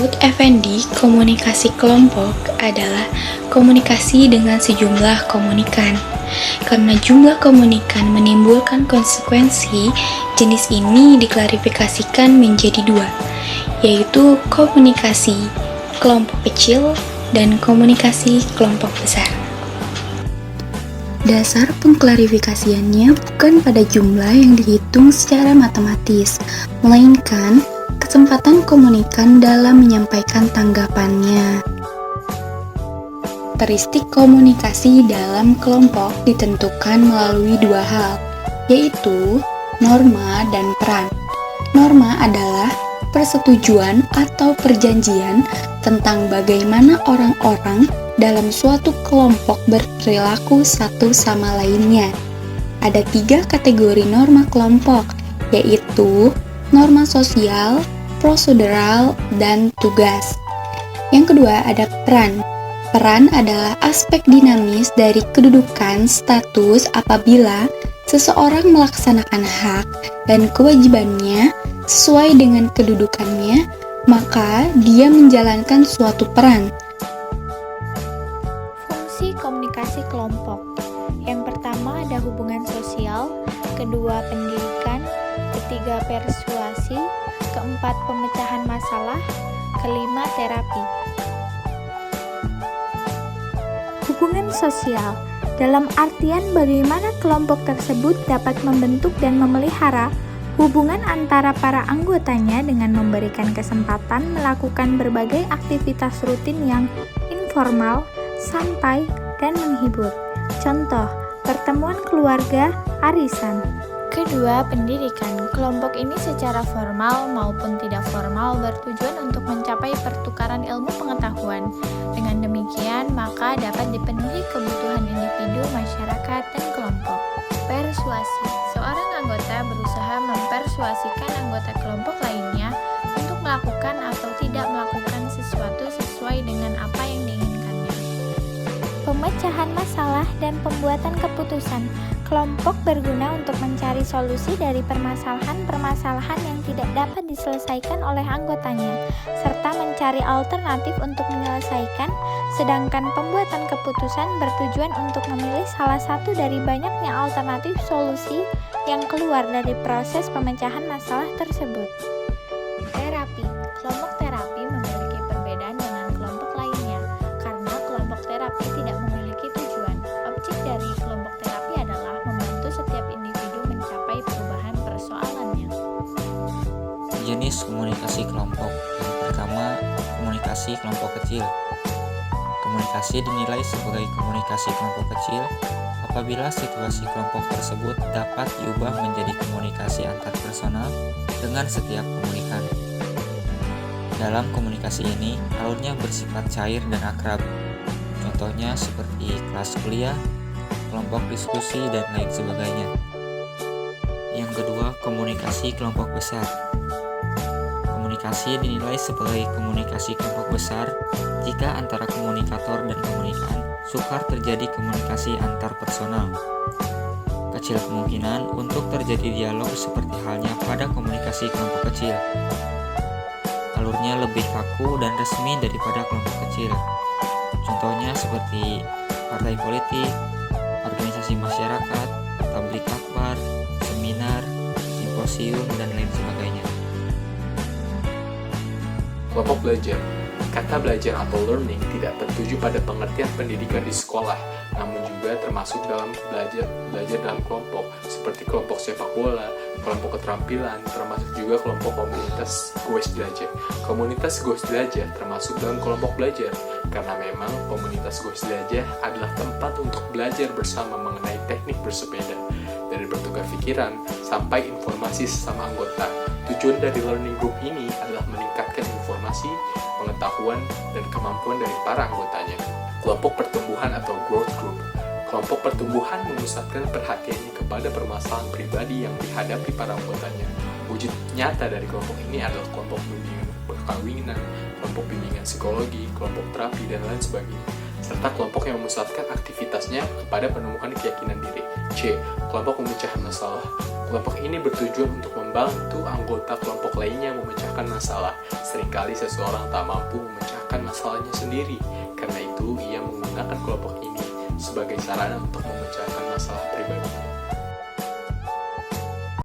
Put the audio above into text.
Menurut Effendi, komunikasi kelompok adalah komunikasi dengan sejumlah komunikan. Karena jumlah komunikan menimbulkan konsekuensi, jenis ini diklarifikasikan menjadi dua, yaitu komunikasi kelompok kecil dan komunikasi kelompok besar. Dasar pengklarifikasiannya bukan pada jumlah yang dihitung secara matematis, melainkan kesempatan komunikan dalam menyampaikan tanggapannya. Karakteristik komunikasi dalam kelompok ditentukan melalui dua hal, yaitu norma dan peran. Norma adalah persetujuan atau perjanjian tentang bagaimana orang-orang dalam suatu kelompok berperilaku satu sama lainnya. Ada 3 kategori norma kelompok, yaitu norma sosial, prosedural, dan tugas. Yang kedua ada peran. Peran adalah aspek dinamis dari kedudukan status apabila seseorang melaksanakan hak dan kewajibannya sesuai dengan kedudukannya, maka dia menjalankan suatu peran. Fungsi komunikasi kelompok. Yang pertama ada hubungan sosial, kedua pendidikan, ketiga persuasi, keempat pemecahan masalah, kelima terapi. Hubungan sosial dalam artian bagaimana kelompok tersebut dapat membentuk dan memelihara hubungan antara para anggotanya dengan memberikan kesempatan melakukan berbagai aktivitas rutin yang informal, santai, dan menghibur. Contoh, pertemuan keluarga, arisan. Kedua, pendidikan. Kelompok ini secara formal maupun tidak formal bertujuan untuk mencapai pertukaran ilmu pengetahuan. Dengan demikian, maka dapat dipenuhi kebutuhan individu, masyarakat, dan kelompok. Persuasi. Seorang anggota berusaha mempersuasikan anggota kelompok lainnya untuk melakukan atau tidak melakukan sesuatu sesuai dengan apa yang diinginkannya. Pemecahan masalah dan pembuatan keputusan. Kelompok berguna untuk mencari solusi dari permasalahan-permasalahan yang tidak dapat diselesaikan oleh anggotanya, serta mencari alternatif untuk menyelesaikan, sedangkan pembuatan keputusan bertujuan untuk memilih salah satu dari banyaknya alternatif solusi yang keluar dari proses pemecahan masalah tersebut. Terapi. Kelompok terapi memiliki perbedaan dengan kelompok lainnya, karena kelompok terapi tidak memiliki tujuan. Objek dari kelompok terapi adalah membantu setiap individu mencapai perubahan persoalannya. Jenis komunikasi kelompok. Yang pertama, komunikasi kelompok kecil. Komunikasi dinilai sebagai komunikasi kelompok kecil apabila situasi kelompok tersebut dapat diubah menjadi komunikasi antar personal dengan setiap komunikan. Dalam komunikasi ini, alurnya bersifat cair dan akrab. Contohnya seperti kelas kuliah, kelompok diskusi, dan lain sebagainya. Yang kedua, komunikasi kelompok besar. Komunikasi dinilai sebagai komunikasi kelompok besar jika antara komunikator dan komunikan sukar terjadi komunikasi antar personal. Kecil kemungkinan untuk terjadi dialog seperti halnya pada komunikasi kelompok kecil. Alurnya lebih kaku dan resmi daripada kelompok kecil. Contohnya seperti partai politik, organisasi masyarakat, tablik akbar, seminar, simposium, dan lain sebagainya. Kelompok belajar. Kata belajar atau learning tidak tertuju pada pengertian pendidikan di sekolah, namun juga termasuk dalam belajar dalam kelompok, seperti kelompok sepak bola, kelompok keterampilan, termasuk juga kelompok komunitas goes belajar. Komunitas goes belajar termasuk dalam kelompok belajar, karena memang komunitas goes belajar adalah tempat untuk belajar bersama mengenai teknik bersepeda, dari bertukar pikiran sampai informasi sesama anggota. Tujuan dari learning group ini adalah meningkatkan informasi, pengetahuan, dan kemampuan dari para anggotanya. Kelompok pertumbuhan atau growth group. Kelompok pertumbuhan memusatkan perhatiannya kepada permasalahan pribadi yang dihadapi para anggotanya. Wujud nyata dari kelompok ini adalah kelompok bimbingan perkawinan, kelompok bimbingan psikologi, kelompok terapi, dan lain sebagainya. Serta kelompok yang memusatkan aktivitasnya kepada penemukan keyakinan diri. C. Kelompok memecah masalah. Kelompok ini bertujuan untuk membantu anggota kelompok lainnya memecahkan masalah. Seringkali seseorang tak mampu memecahkan masalahnya sendiri. Karena itu, ia menggunakan kelompok ini sebagai sarana untuk memecahkan masalah pribadinya.